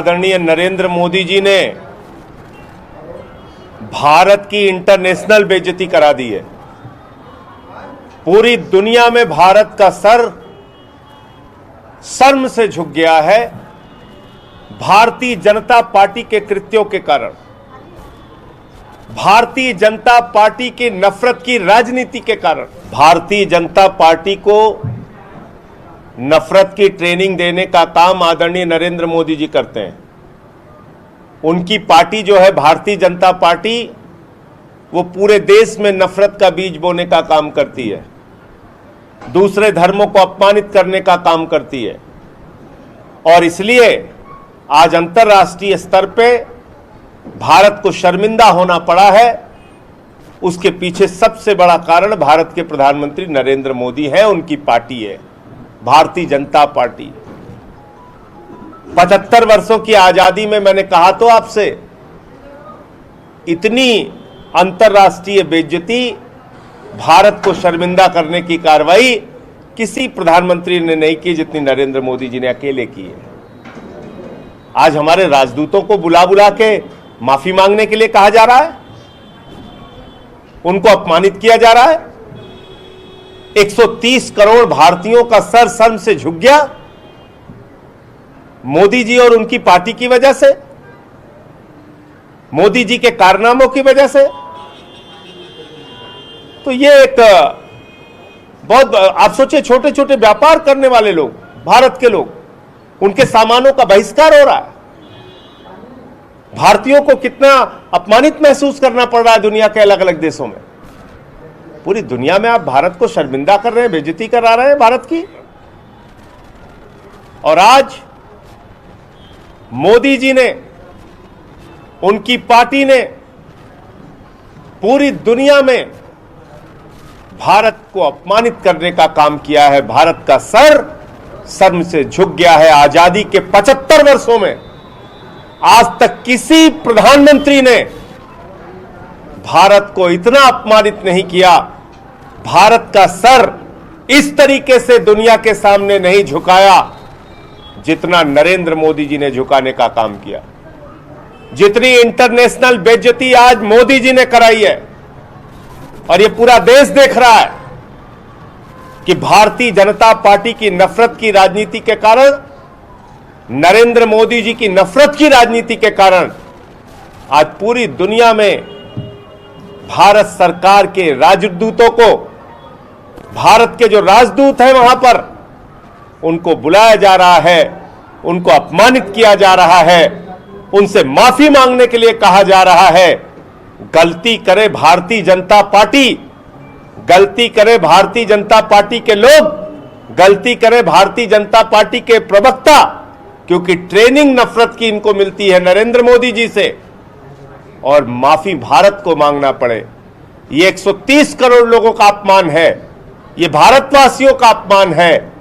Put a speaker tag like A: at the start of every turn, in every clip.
A: आदरणीय नरेंद्र मोदी जी ने भारत की इंटरनेशनल बेइज्जती करा दी है। पूरी दुनिया में भारत का सर शर्म से झुक गया है भारतीय जनता पार्टी के कृत्यों के कारण, भारतीय जनता पार्टी की नफरत की राजनीति के कारण। भारतीय जनता पार्टी को नफरत की ट्रेनिंग देने का काम आदरणीय नरेंद्र मोदी जी करते हैं। उनकी पार्टी जो है भारतीय जनता पार्टी, वो पूरे देश में नफरत का बीज बोने का काम करती है, दूसरे धर्मों को अपमानित करने का काम करती है। और इसलिए आज अंतर्राष्ट्रीय स्तर पे भारत को शर्मिंदा होना पड़ा है। उसके पीछे सबसे बड़ा कारण भारत के प्रधानमंत्री नरेंद्र मोदी हैं, उनकी पार्टी है भारतीय जनता पार्टी। 75 वर्षों की आजादी में मैंने कहा तो आपसे, इतनी अंतर्राष्ट्रीय बेइज्जती, भारत को शर्मिंदा करने की कार्रवाई किसी प्रधानमंत्री ने नहीं की जितनी नरेंद्र मोदी जी ने अकेले की है। आज हमारे राजदूतों को बुला बुला के माफी मांगने के लिए कहा जा रहा है, उनको अपमानित किया जा रहा है। 130 करोड़ भारतीयों का सर शर्म से झुक गया मोदी जी और उनकी पार्टी की वजह से, मोदी जी के कारनामों की वजह से। तो ये एक बहुत, आप सोचिए, छोटे छोटे व्यापार करने वाले लोग, भारत के लोग, उनके सामानों का बहिष्कार हो रहा है। भारतीयों को कितना अपमानित महसूस करना पड़ रहा है दुनिया के अलग अलग देशों में। पूरी दुनिया में आप भारत को शर्मिंदा कर रहे हैं, बेइज्जती करा रहे हैं भारत की। और आज मोदी जी ने, उनकी पार्टी ने पूरी दुनिया में भारत को अपमानित करने का काम किया है। भारत का सर शर्म से झुक गया है। आजादी के 75 वर्षों में आज तक किसी प्रधानमंत्री ने भारत को इतना अपमानित नहीं किया, भारत का सर इस तरीके से दुनिया के सामने नहीं झुकाया जितना नरेंद्र मोदी जी ने झुकाने का काम किया। जितनी इंटरनेशनल बेइज्जती आज मोदी जी ने कराई है, और ये पूरा देश देख रहा है कि भारतीय जनता पार्टी की नफरत की राजनीति के कारण, नरेंद्र मोदी जी की नफरत की राजनीति के कारण आज पूरी दुनिया में भारत सरकार के राजदूतों को, भारत के जो राजदूत हैं वहां पर, उनको बुलाया जा रहा है, उनको अपमानित किया जा रहा है, उनसे माफी मांगने के लिए कहा जा रहा है। गलती करे भारतीय जनता पार्टी, गलती करे भारतीय जनता पार्टी के लोग, गलती करे भारतीय जनता पार्टी के प्रवक्ता, क्योंकि ट्रेनिंग नफरत की इनको मिलती है नरेंद्र मोदी जी से, और माफी भारत को मांगना पड़े। ये 130 करोड़ लोगों का अपमान है, ये भारतवासियों का अपमान है,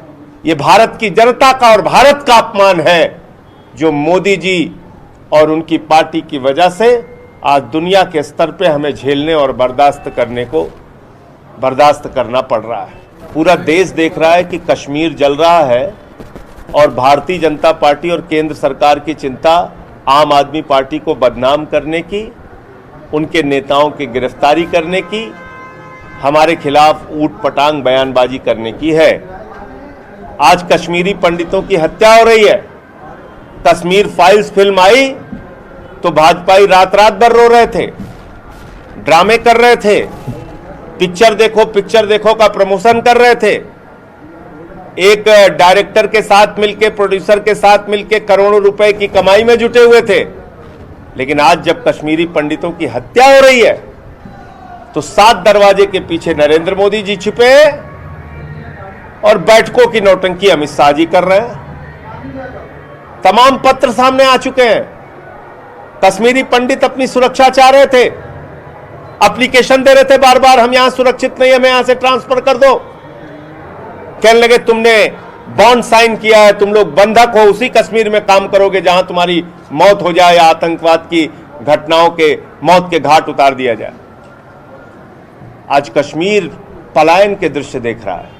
A: ये भारत की जनता का और भारत का अपमान है, जो मोदी जी और उनकी पार्टी की वजह से आज दुनिया के स्तर पे हमें झेलने और बर्दाश्त करना पड़ रहा है। पूरा देश देख रहा है कि कश्मीर जल रहा है, और भारतीय जनता पार्टी और केंद्र सरकार की चिंता आम आदमी पार्टी को बदनाम करने की, उनके नेताओं की गिरफ्तारी करने की, हमारे खिलाफ ऊट पटांग बयानबाजी करने की है। आज कश्मीरी पंडितों की हत्या हो रही है। कश्मीर फाइल्स फिल्म आई तो भाजपाई रात रात भर रो रहे थे, ड्रामे कर रहे थे, पिक्चर देखो का प्रमोशन कर रहे थे। एक डायरेक्टर के साथ मिलके, प्रोड्यूसर के साथ मिलके करोड़ों रुपए की कमाई में जुटे हुए थे। लेकिन आज जब कश्मीरी पंडितों की हत्या हो रही है तो 7 दरवाजे के पीछे नरेंद्र मोदी जी छिपे और बैठकों की नौटंकी अमित शाह जी कर रहे हैं। तमाम पत्र सामने आ चुके हैं। कश्मीरी पंडित अपनी सुरक्षा चाह रहे थे, एप्लीकेशन दे रहे थे बार बार, हम यहां सुरक्षित नहीं, हमें यहां से ट्रांसफर कर दो। कहने लगे तुमने बॉन्ड साइन किया है, तुम लोग बंधक हो, उसी कश्मीर में काम करोगे जहां तुम्हारी मौत हो जाए या आतंकवाद की घटनाओं के मौत के घाट उतार दिया जाए। आज कश्मीर पलायन के दृश्य देख रहा है।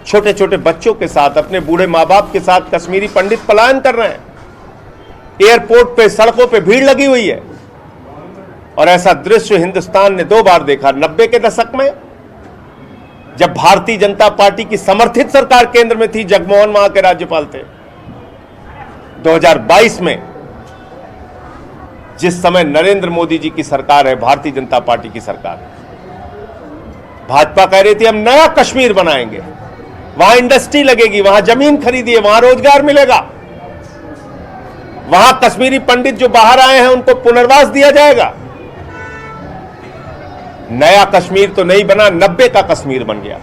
A: छोटे छोटे बच्चों के साथ, अपने बूढ़े माँ बाप के साथ कश्मीरी पंडित पलायन कर रहे हैं। एयरपोर्ट पे, सड़कों पे भीड़ लगी हुई है। और ऐसा दृश्य हिंदुस्तान ने 2 बार देखा, 90 के दशक में जब भारतीय जनता पार्टी की समर्थित सरकार केंद्र में थी, जगमोहन वहां के राज्यपाल थे। 2022 में जिस समय नरेंद्र मोदी जी की सरकार है, भारतीय जनता पार्टी की सरकार, भाजपा कह रही थी हम नया कश्मीर बनाएंगे, वहां इंडस्ट्री लगेगी, वहां जमीन खरीदिए, वहां रोजगार मिलेगा, वहां कश्मीरी पंडित जो बाहर आए हैं उनको पुनर्वास दिया जाएगा। नया कश्मीर तो नहीं बना, 90 का कश्मीर बन गया।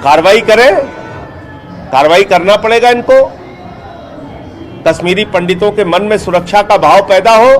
A: कार्रवाई करें, कार्रवाई करना पड़ेगा इनको। कश्मीरी पंडितों के मन में सुरक्षा का भाव पैदा हो।